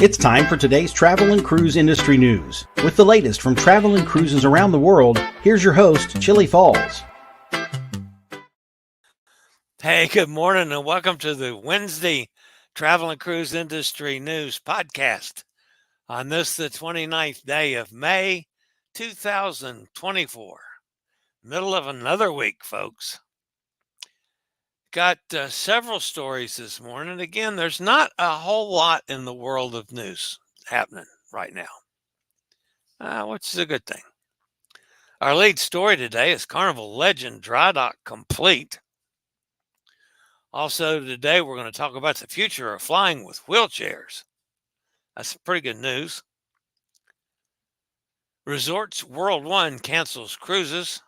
It's time for today's travel and cruise industry news. With the latest from travel and cruises around the world, here's your host, Chillie Falls. Hey, good morning and welcome to the Wednesday Travel and Cruise Industry News Podcast on this, the 29th day of May, 2024. Middle of another week, folks. Got several stories this morning. Again, there's not a whole lot in the world of news happening right now, which is a good thing. Our lead story today is Carnival Legend Drydock Complete. Also today, we're going to talk about the future of flying with wheelchairs. That's pretty good news. Resorts World One cancels cruises.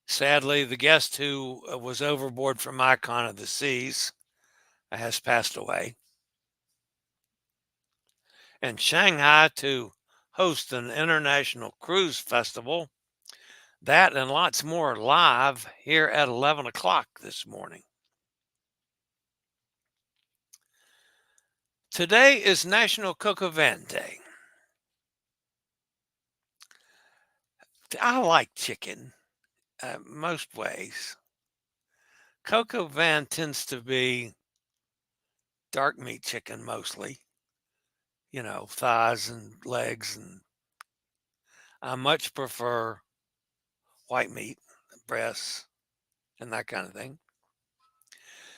Sadly, the guest who was overboard from Icon of the Seas has passed away. And Shanghai to host an international cruise festival. That and lots more live here at 11 o'clock this morning. Today is National Coq au Vin Day. I like chicken most ways. Coq au vin tends to be dark meat chicken mostly, thighs and legs, and I much prefer white meat, breasts, and that kind of thing.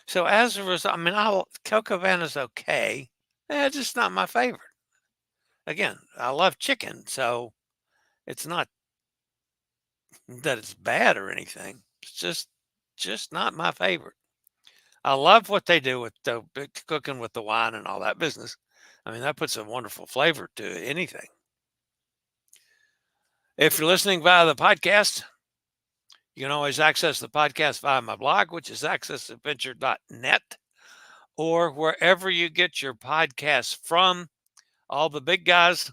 So as a result, coq au vin is okay. It's just not my favorite. Again, I love chicken, so it's not that it's bad or anything. It's just not my favorite. I love what they do with the cooking with the wine and all that business. That puts a wonderful flavor to anything. If you're listening via the podcast, you can always access the podcast via my blog, which is accessadventure.net, or wherever you get your podcasts from. All the big guys,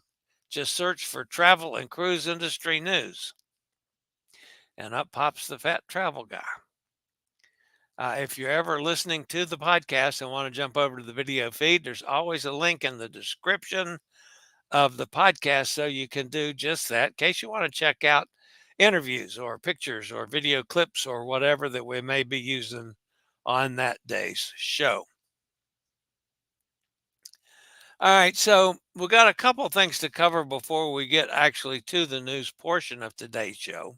just search for travel and cruise industry news. And up pops the fat travel guy. If you're ever listening to the podcast and want to jump over to the video feed, there's always a link in the description of the podcast so you can do just that in case you want to check out interviews or pictures or video clips or whatever that we may be using on that day's show. All right, so we got a couple of things to cover before we get actually to the news portion of today's show.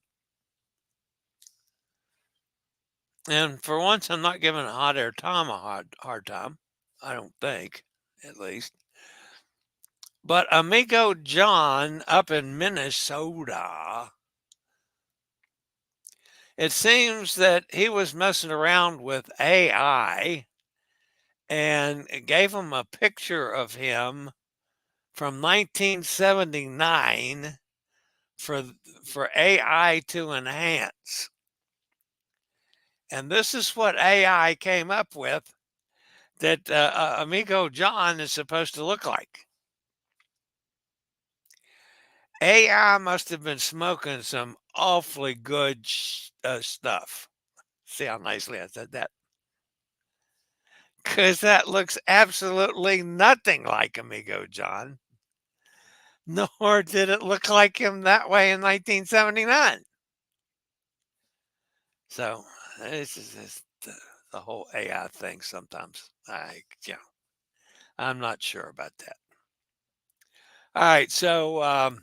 And for once, I'm not giving Hot Air Tom a hard time. I don't think, at least. But Amigo John up in Minnesota, it seems that he was messing around with AI and it gave him a picture of him from 1979 for AI to enhance. And this is what AI came up with that Amigo John is supposed to look like. AI must have been smoking some awfully good stuff. See how nicely I said that? Because that looks absolutely nothing like Amigo John. Nor did it look like him that way in 1979. So this is just the whole AI thing sometimes. I'm not sure about that. All right, so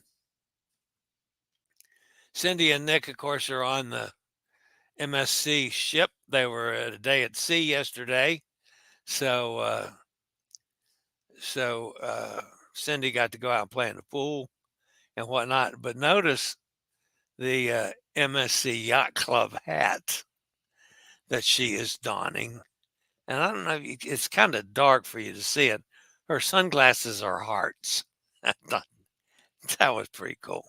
Cindy and Nick, of course, are on the MSC ship. They were at a day at sea yesterday. So Cindy got to go out and play in the pool and whatnot. But notice the MSC Yacht Club hat that she is donning. And I don't know, it's kind of dark for you to see it. Her sunglasses are hearts. I thought that was pretty cool.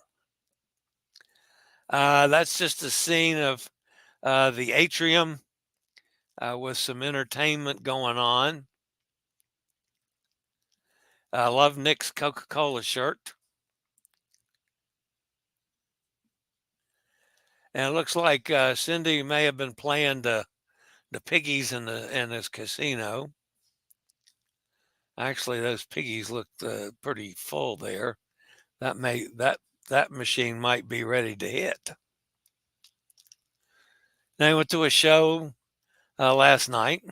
That's just a scene of the atrium with some entertainment going on. I love Nick's Coca-Cola shirt. And it looks like Cindy may have been playing the piggies in his casino. Actually, those piggies looked pretty full there. That machine might be ready to hit. Then I went to a show last night.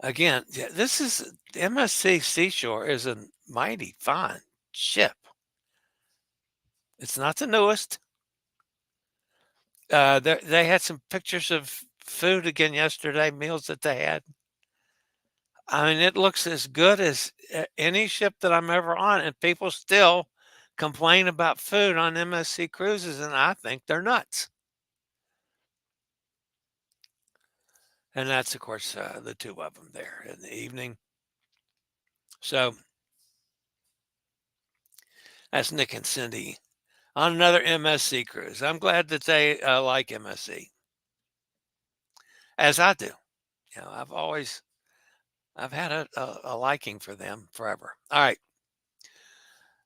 Again, this is MSC Seashore is a mighty fine ship. It's not the newest. They had some pictures of food again yesterday, meals that they had. I mean, it looks as good as any ship that I'm ever on, and people still complain about food on MSC cruises, and I think they're nuts. And that's, of course, the two of them there in the evening. So that's Nick and Cindy on another MSC cruise. I'm glad that they like MSC, as I do. You know, I've had a liking for them forever. All right,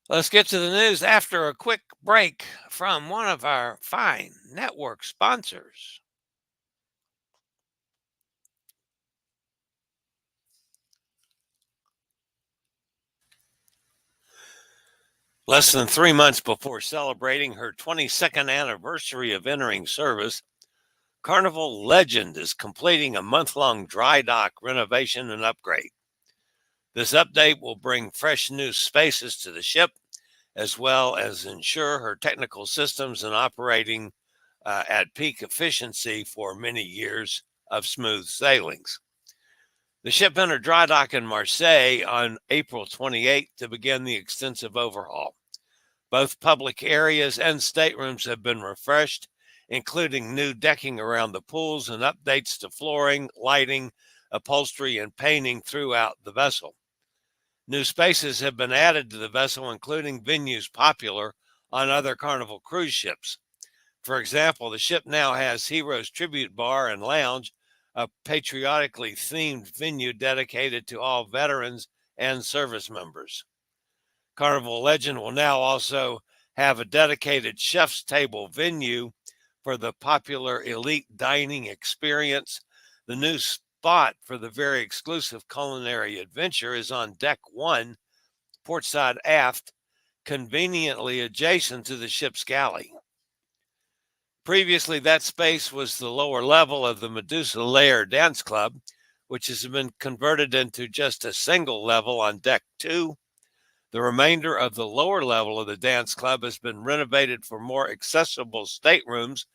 let's get to the news after a quick break from one of our fine network sponsors. Less than 3 months before celebrating her 22nd anniversary of entering service, Carnival Legend is completing a month-long dry dock renovation and upgrade. This update will bring fresh new spaces to the ship, as well as ensure her technical systems and operating at peak efficiency for many years of smooth sailings. The ship entered dry dock in Marseille on April 28th to begin the extensive overhaul. Both public areas and staterooms have been refreshed, including new decking around the pools and updates to flooring, lighting, upholstery, and painting throughout the vessel. New spaces have been added to the vessel, including venues popular on other Carnival cruise ships. For example, the ship now has Heroes Tribute Bar and Lounge, a patriotically themed venue dedicated to all veterans and service members. Carnival Legend will now also have a dedicated chef's table venue for the popular elite dining experience. The new spot for the very exclusive culinary adventure is on Deck 1, portside aft, conveniently adjacent to the ship's galley. Previously, that space was the lower level of the Medusa Lair Dance Club, which has been converted into just a single level on Deck 2. The remainder of the lower level of the dance club has been renovated for more accessible staterooms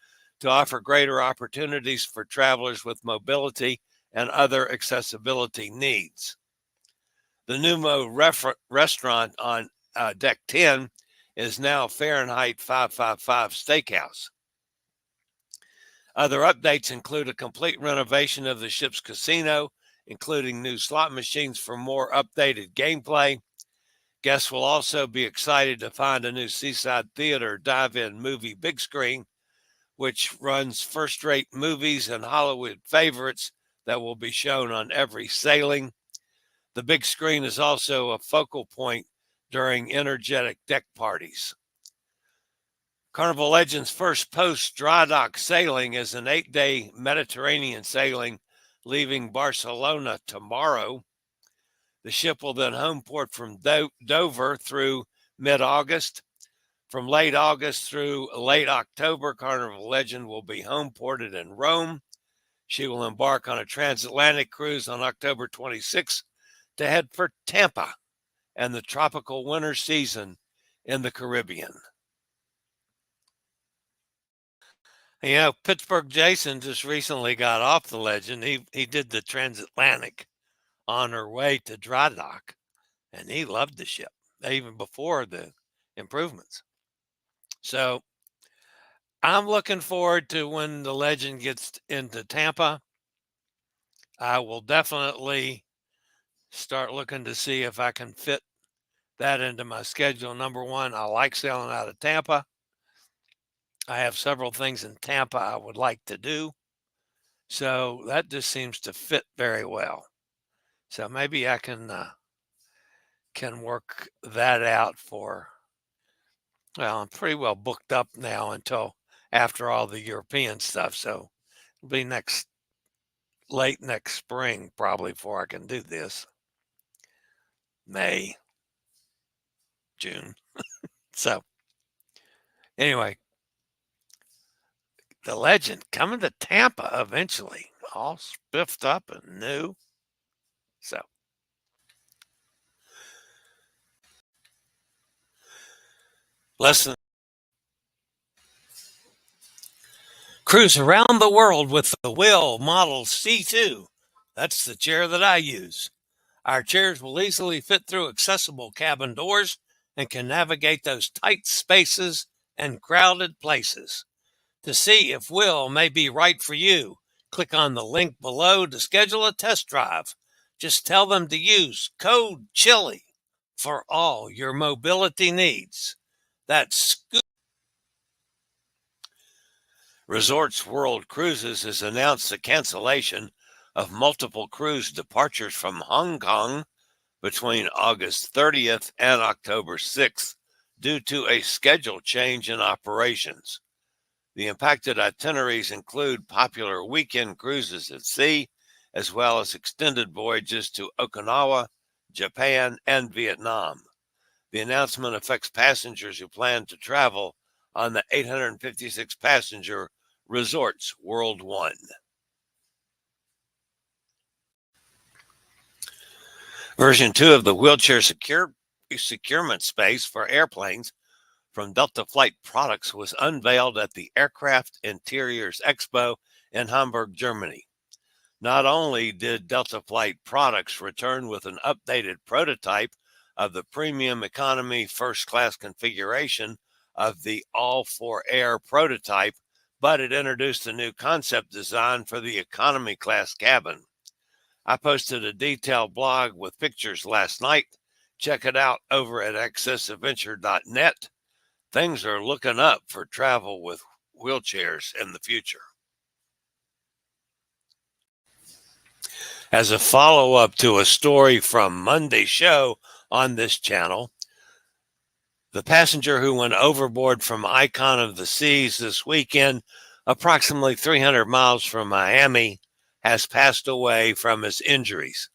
to offer greater opportunities for travelers with mobility and other accessibility needs. The Numo restaurant on Deck 10 is now Fahrenheit 555 Steakhouse. Other updates include a complete renovation of the ship's casino, including new slot machines for more updated gameplay. Guests will also be excited to find a new Seaside Theater dive-in movie big screen, which runs first-rate movies and Hollywood favorites that will be shown on every sailing. The big screen is also a focal point during energetic deck parties. Carnival Legend's first post-dry dock sailing is an 8-day Mediterranean sailing leaving Barcelona tomorrow. The ship will then home port from Dover through mid-August. From late August through late October, Carnival Legend will be home ported in Rome. She will embark on a transatlantic cruise on October 26th to head for Tampa and the tropical winter season in the Caribbean. You know, Pittsburgh Jason just recently got off the Legend. He did the transatlantic on her way to dry dock, and he loved the ship even before the improvements. So I'm looking forward to when the Legend gets into Tampa. I will definitely start looking to see if I can fit that into my schedule. Number one, I like sailing out of Tampa. I have several things in Tampa I would like to do. So that just seems to fit very well. So maybe I can work that out for, well, I'm pretty well booked up now until after all the European stuff. So it'll be late next spring probably before I can do this. May, June. So anyway, the Legend coming to Tampa eventually, all spiffed up and new. So less than cruise around the world with the Will Model C2. That's the chair that I use. Our chairs will easily fit through accessible cabin doors and can navigate those tight spaces and crowded places. To see if Will may be right for you, click on the link below to schedule a test drive. Just tell them to use code CHILLIE for all your mobility needs. That's Resorts World Cruises has announced the cancellation of multiple cruise departures from Hong Kong between August 30th and October 6th due to a schedule change in operations. The impacted itineraries include popular weekend cruises at sea, as well as extended voyages to Okinawa, Japan, and Vietnam. The announcement affects passengers who plan to travel on the 856-passenger Resorts World 1. Version 2 of the wheelchair securement space for airplanes from Delta Flight Products was unveiled at the Aircraft Interiors Expo in Hamburg, Germany. Not only did Delta Flight Products return with an updated prototype of the premium economy first class configuration of the All-4-Air prototype, but it introduced a new concept design for the economy class cabin. I posted a detailed blog with pictures last night. Check it out over at accessadventure.net. Things are looking up for travel with wheelchairs in the future. As a follow-up to a story from Monday's show on this channel, the passenger who went overboard from Icon of the Seas this weekend, approximately 300 miles from Miami, has passed away from his injuries.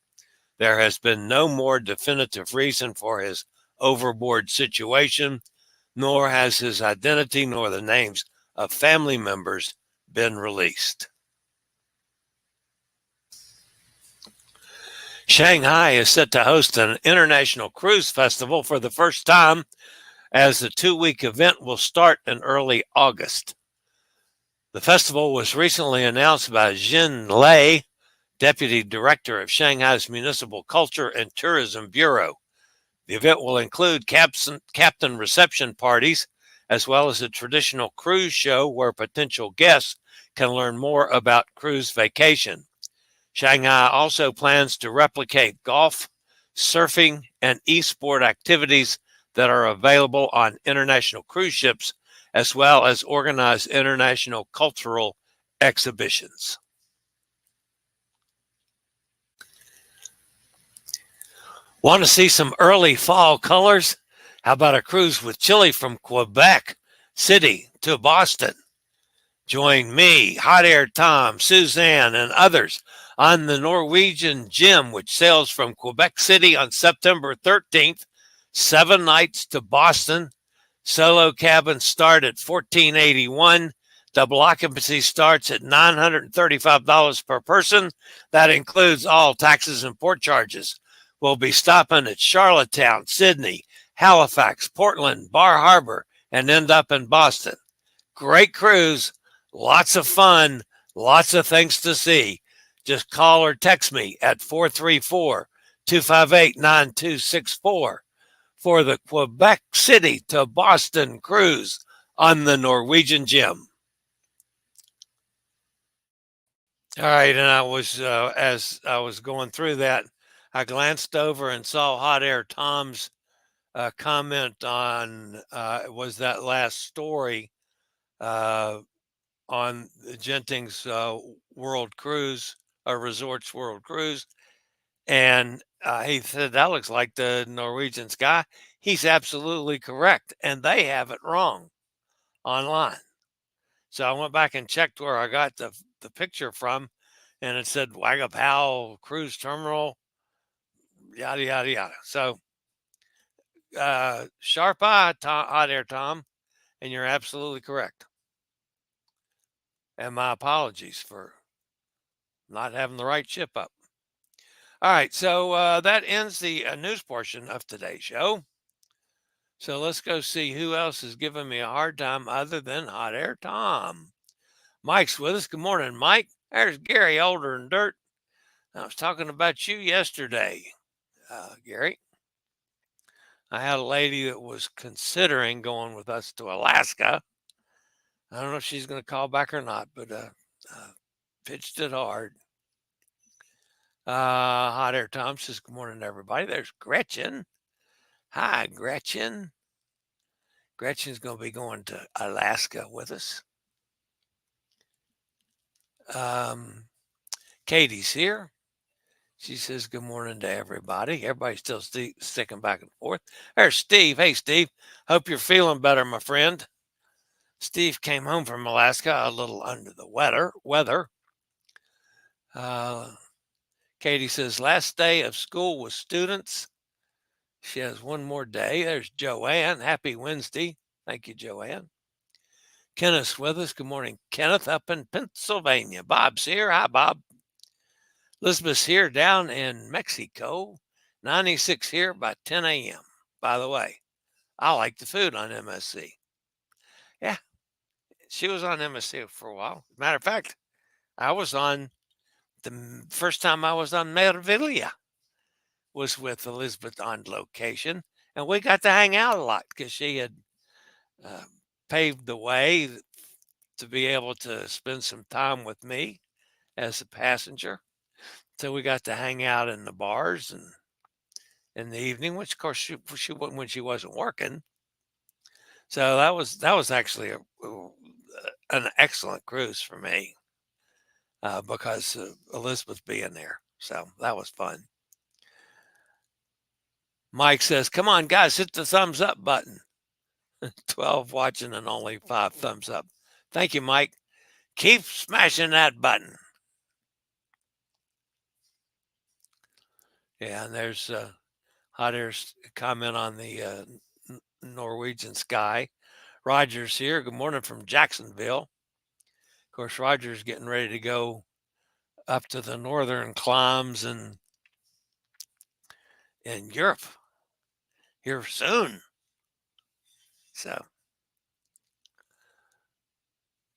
There has been no more definitive reason for his overboard situation, nor has his identity nor the names of family members been released. Shanghai is set to host an international cruise festival for the first time, as the 2-week event will start in early August. The festival was recently announced by Jin Lei, Deputy Director of Shanghai's Municipal Culture and Tourism Bureau. The event will include captain reception parties, as well as a traditional cruise show where potential guests can learn more about cruise vacation. Shanghai also plans to replicate golf, surfing, and e-sport activities that are available on international cruise ships, as well as organize international cultural exhibitions. Want to see some early fall colors? How about a cruise with Chillie from Quebec City to Boston? Join me, Hot Air Tom, Suzanne, and others on the Norwegian Gem, which sails from Quebec City on September 13th, 7 nights to Boston. Solo cabins start at $1,481. Double occupancy starts at $935 per person. That includes all taxes and port charges. We'll be stopping at Charlottetown, Sydney, Halifax, Portland, Bar Harbor, and end up in Boston. Great cruise, lots of fun, lots of things to see. Just call or text me at 434-258-9264 for the Quebec City to Boston cruise on the Norwegian Gem. All right, and I was as I was going through that, I glanced over and saw Hot Air Tom's comment on was that last story on Genting's World Cruise or Resorts World Cruise, and he said that looks like the Norwegian Sky. He's absolutely correct, and they have it wrong online. So I went back and checked where I got the picture from, and it said Wagapao Cruise Terminal yada, yada, yada. So, sharp eye, Hot Air Tom, and you're absolutely correct. And my apologies for not having the right ship up. All right, so that ends the news portion of today's show. So let's go see who else is giving me a hard time other than Hot Air Tom. Mike's with us. Good morning, Mike. There's Gary, older than dirt. I was talking about you yesterday, Gary. I had a lady that was considering going with us to Alaska. I don't know if she's going to call back or not, but pitched it hard. Hot Air Tom says, good morning, everybody. There's Gretchen. Hi, Gretchen. Gretchen's going to be going to Alaska with us. Katie's here. She says, good morning to everybody. Everybody's still sticking back and forth. There's Steve. Hey, Steve. Hope you're feeling better, my friend. Steve came home from Alaska a little under the weather. Katie says, last day of school with students. She has one more day. There's Joanne. Happy Wednesday. Thank you, Joanne. Kenneth's with us. Good morning, Kenneth, up in Pennsylvania. Bob's here. Hi, Bob. Elizabeth's here down in Mexico. 96 here by 10 a.m. By the way, I like the food on MSC. Yeah, she was on MSC for a while. Matter of fact, I was on the first time I was on Mervilla was with Elizabeth on location, and we got to hang out a lot because she had paved the way to be able to spend some time with me as a passenger. So we got to hang out in the bars and in the evening, which of course she wouldn't when she wasn't working. So that was actually an excellent cruise for me because of Elizabeth being there. So that was fun. Mike says, come on, guys, hit the thumbs up button. 12 watching and only 5 thumbs up. Thank you, Mike. Keep smashing that button. Yeah, and there's Hot Air's comment on the Norwegian sky. Roger's here. Good morning from Jacksonville. Of course, Roger's getting ready to go up to the northern climes in Europe here soon. So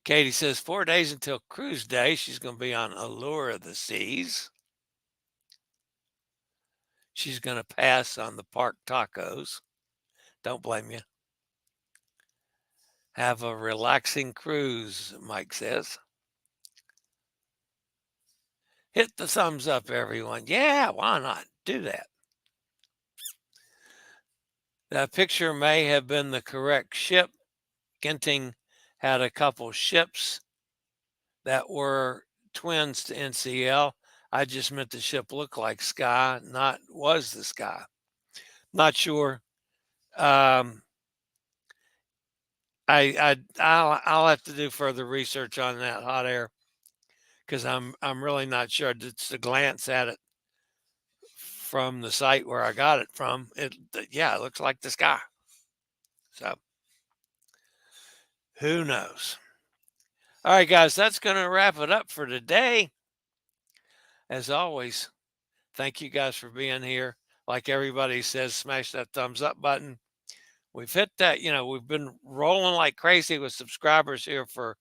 Katie says 4 days until cruise day. She's going to be on Allure of the Seas. She's going to pass on the park tacos. Don't blame you. Have a relaxing cruise, Mike says. Hit the thumbs up, everyone. Yeah, why not? Do that. That picture may have been the correct ship. Genting had a couple ships that were twins to NCL. I just meant the ship looked like Sky, not was the Sky. Not sure. I'll have to do further research on that, Hot Air, because I'm really not sure. Just a glance at it from the site where I got it from, it looks like the Sky. So who knows? All right, guys, that's going to wrap it up for today. As always, thank you guys for being here. Like everybody says, smash that thumbs up button. We've hit that, we've been rolling like crazy with subscribers here for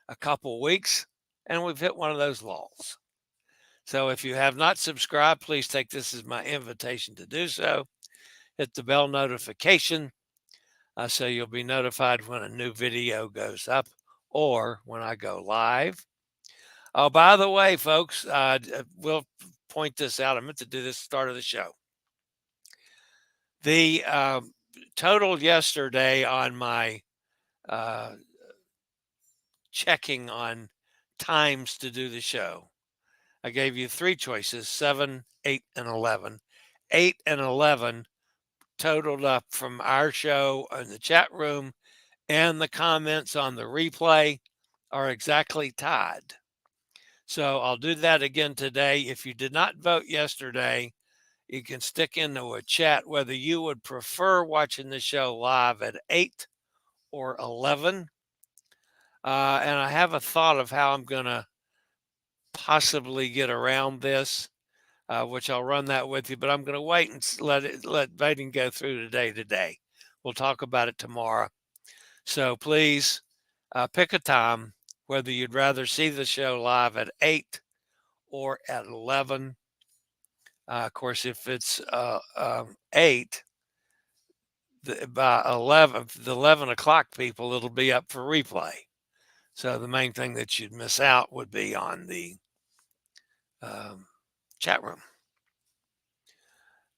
a couple weeks, and we've hit one of those lulls. So if you have not subscribed, please take this as my invitation to do so. Hit the bell notification so you'll be notified when a new video goes up or when I go live. Oh, by the way, folks, we'll point this out. I meant to do this at the start of the show. The total yesterday on my checking on times to do the show, I gave you 3 choices, 7, 8, and 11. 8 and 11 totaled up from our show in the chat room, and the comments on the replay are exactly tied. So I'll do that again today. If you did not vote yesterday, you can stick into a chat whether you would prefer watching the show live at 8 or 11. And I have a thought of how I'm going to possibly get around this, which I'll run that with you, but I'm going to wait and let voting go through today. We'll talk about it tomorrow. So please pick a time, whether you'd rather see the show live at 8 or at 11. Of course, if it's 8, by 11, the 11 o'clock people, it'll be up for replay. So the main thing that you'd miss out would be on the chat room.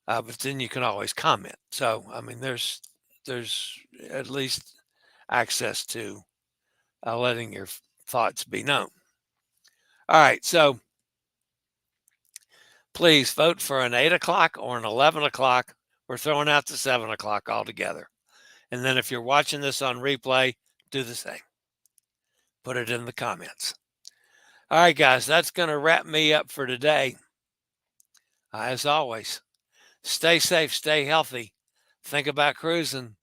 But then you can always comment. So, I mean, there's at least access to letting your thoughts be known. All right, so please vote for an 8 o'clock or an 11 o'clock. We're throwing out the 7 o'clock altogether. And then if you're watching this on replay, do the same. Put it in the comments. All right, guys, that's going to wrap me up for today. As always, stay safe, stay healthy, think about cruising,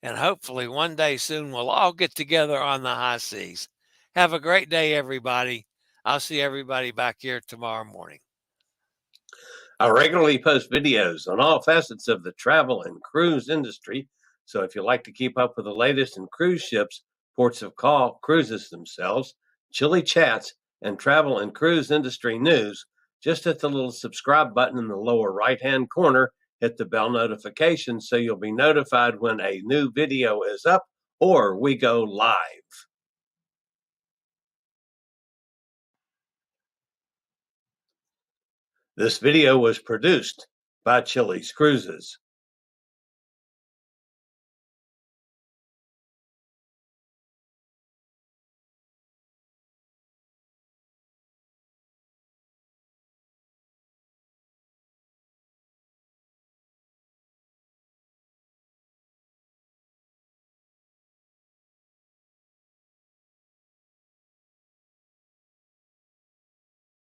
and hopefully one day soon we'll all get together on the high seas. Have a great day, everybody. I'll see everybody back here tomorrow morning. I regularly post videos on all facets of the travel and cruise industry, so if you like to keep up with the latest in cruise ships, ports of call, cruises themselves, Chillie chats, and travel and cruise industry news, just hit the little subscribe button in the lower right-hand corner, hit the bell notification so you'll be notified when a new video is up or we go live. This video was produced by Chillie's Cruises.